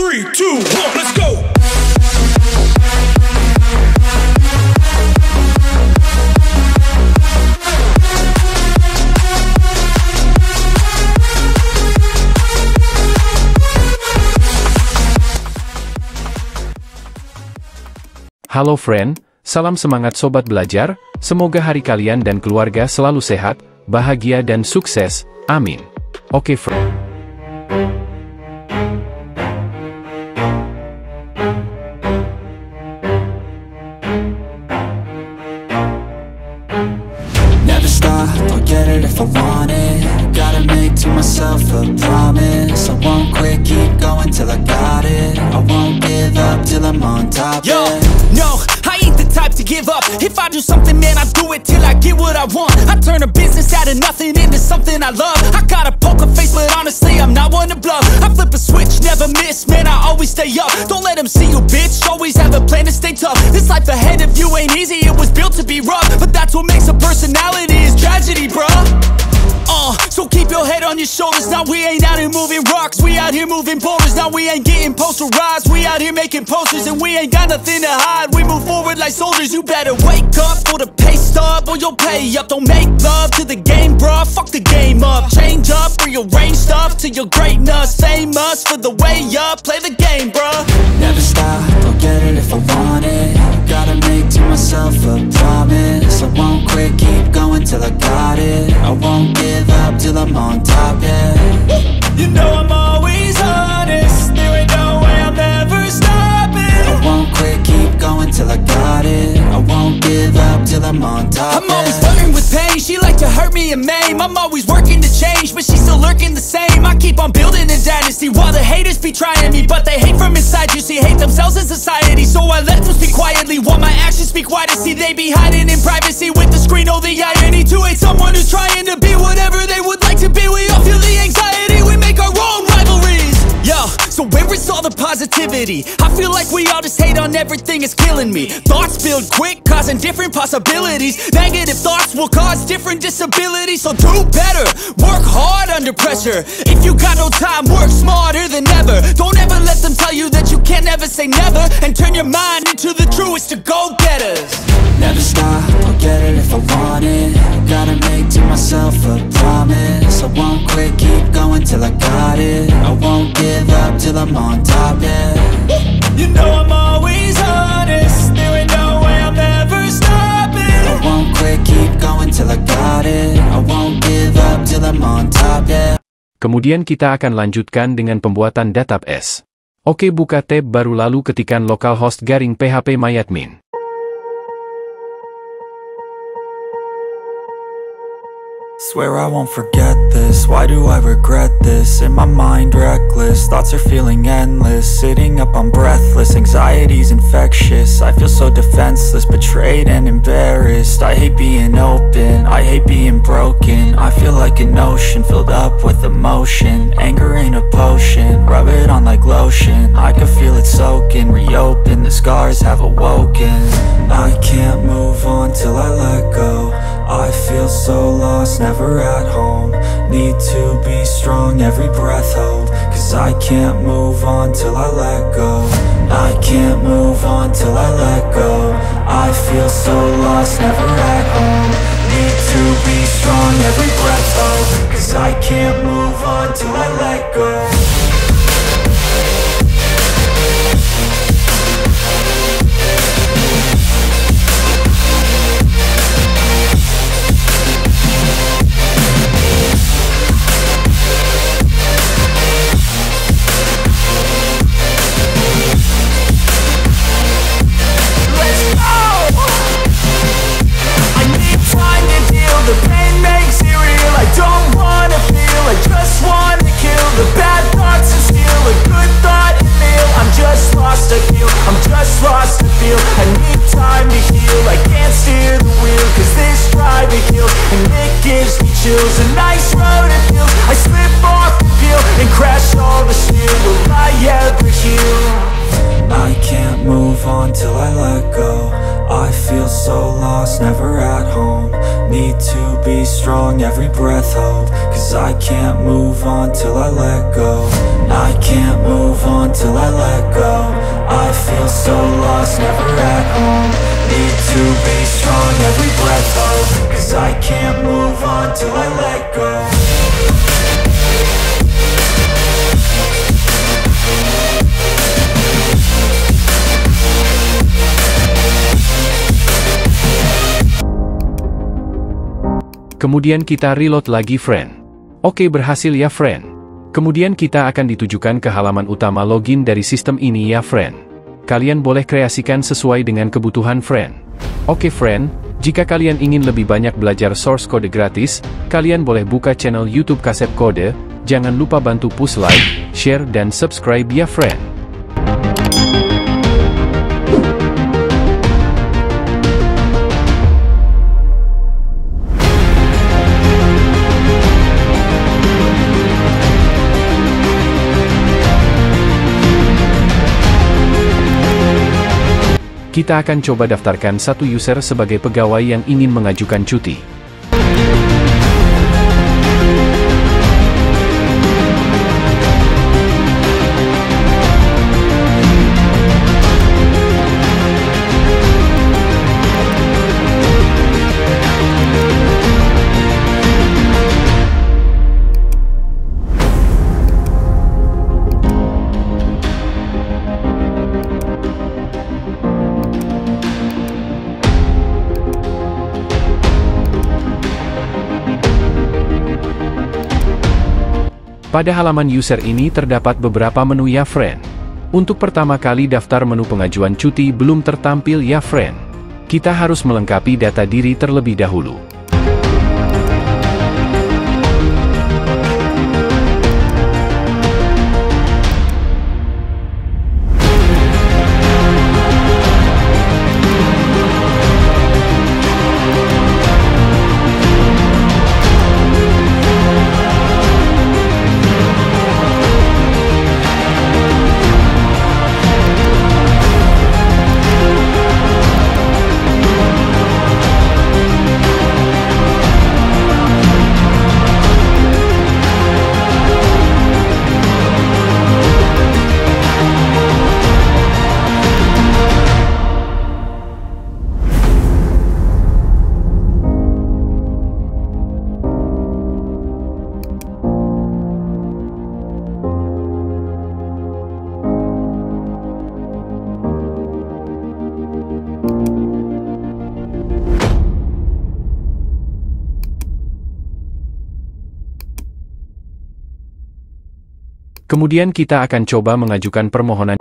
3, 2, 1, let's go. Halo friend, salam semangat sobat belajar, semoga hari kalian dan keluarga selalu sehat, bahagia dan sukses, amin. Oke friend. Never stop, I'll get it if I want it. Gotta make to myself a promise. I won't quit, keep going till I got it. I won't give up till I'm on top. Yo, no, I ain't the type to give up. If I do something, man, I do it till I get what I want. I turn a business out of nothing into something I love. I got a poker face, but honestly, I'm not one to bluff. I flip a switch, never miss, man, I always stay up. Don't let them see you, bitch, always have a plan to stay tough. This life ahead of you ain't easy, it was built to be rough. But that's what makes a personality, is tragedy, bruh. So keep your head on your shoulders. Now we ain't out here moving rocks, we out here moving boulders. Now we ain't getting posterized, we out here making posters. And we ain't got nothing to hide, we move forward like soldiers. You better wake up for the pay stub, or you'll pay up. Don't make love to the game, bruh, fuck the game up. Change up, rearrange stuff to your greatness. Famous for the way up, play the game, bruh. Never stop, I'll get it if I want it. Gotta make to myself a promise. I won't quit, keep going till I got it. I won't give up till I'm on top, yeah. You know I'm always honest, there ain't no way I'm ever stopping. I won't quit, keep going till I got it. I won't give up till I'm on top, I'm always flirting with pain, she like to hurt me and maim. I'm always working to change, but she's still lurking the same. I keep on building a dynasty while the haters be trying me. But they hate from inside, you see, hate themselves in society. So I let them speak quietly while my actions speak wider. See, they be hiding in privacy with the screen, oh the irony. To hate someone who's trying to be whatever they would like to be. We all feel the anxiety, we make our own rivalries. Yo, so where is all the positivity? I feel like we all just hate on everything, it's killing me. Thoughts build quick, causing different possibilities. Negative thoughts will cause different disabilities. So do better, work hard under pressure. If you got no time, work smarter than ever. Don't ever let them tell you that you can't ever say never. And turn your mind into the truest of go-getters. Never stop, I'll get it if I want it. Gotta make to myself a promise. I won't quit, keep going till I got it. I won't give up till I'm on top, yeah. You know I'm always honest, there ain't no way I'm ever stopping. I won't quit, keep going till I got it. I won't give up till I'm on top, yeah. Kemudian kita akan lanjutkan dengan pembuatan database. Oke, buka tab baru lalu ketikkan localhost garing php myadmin. Swear I won't forget this, why do I regret this? In my mind reckless, thoughts are feeling endless. Sitting up I'm breathless, anxiety's infectious. I feel so defenseless, betrayed and embarrassed. I hate being open, I hate being broken. I feel like an ocean filled up with emotion. Anger ain't a potion, rub it on like lotion. I can feel it soaking, reopen, the scars have awoken. I can't move on till I let go. I feel so lost, never at home. Need to be strong, every breath hold. Cause I can't move on till I let go. I can't move on till I let go. I feel so lost, never at home. Need to be strong, every breath hold. Cause I can't move on till I let go. The pain makes it real, I don't wanna feel, I just wanna kill the bad thoughts and steal a good thought and feel. I'm just lost, I feel, I'm just lost, I feel. I need time to heal, I can't steer the wheel. Cause this drive it kills, and it gives me chills. A nice road it feels, I slip off the peel and crash all the steel. Will I ever heal? I can't move on till I let go. I feel so lost, never at home. Need to be strong, every breath hold. Cause I can't move on till I let go. I can't move on till I feel so lost, never at home. Need to be strong, every breath hold. Cause I can't move on till I let go. Kemudian kita reload lagi, friend. Oke, berhasil ya, friend. Kemudian kita akan ditujukan ke halaman utama login dari sistem ini ya, friend. Kalian boleh kreasikan sesuai dengan kebutuhan, friend. Oke, friend, jika kalian ingin lebih banyak belajar source code gratis, kalian boleh buka channel YouTube Kasep Kode. Jangan lupa bantu push like, share, dan subscribe ya, friend. Kita akan coba daftarkan satu user sebagai pegawai yang ingin mengajukan cuti. Pada halaman user ini terdapat beberapa menu ya, friend. Untuk pertama kali daftar menu pengajuan cuti belum tertampil ya, friend. Kita harus melengkapi data diri terlebih dahulu. Kemudian kita akan coba mengajukan permohonan.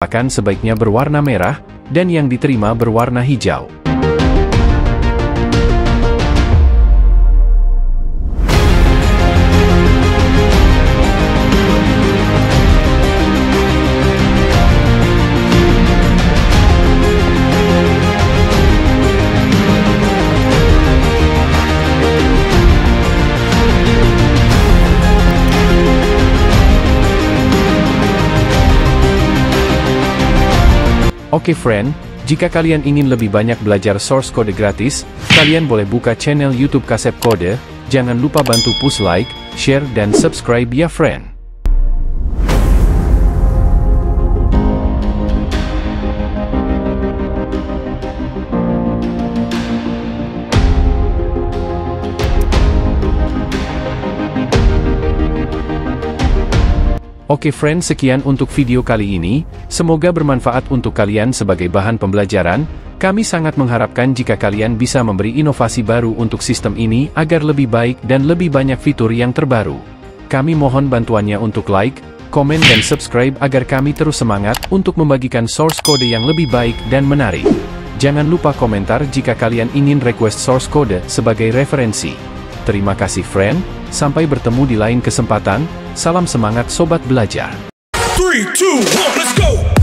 akan sebaiknya berwarna merah, dan yang diterima berwarna hijau. Oke friend, jika kalian ingin lebih banyak belajar source code gratis, kalian boleh buka channel YouTube Kasep Kode. Jangan lupa bantu push like, share, dan subscribe ya friend. Oke friend, sekian untuk video kali ini, semoga bermanfaat untuk kalian sebagai bahan pembelajaran. Kami sangat mengharapkan jika kalian bisa memberi inovasi baru untuk sistem ini agar lebih baik dan lebih banyak fitur yang terbaru. Kami mohon bantuannya untuk like, komen dan subscribe agar kami terus semangat untuk membagikan source code yang lebih baik dan menarik. Jangan lupa komentar jika kalian ingin request source code sebagai referensi. Terima kasih friend, sampai bertemu di lain kesempatan. Salam semangat sobat belajar. 3, 2, 1, let's go!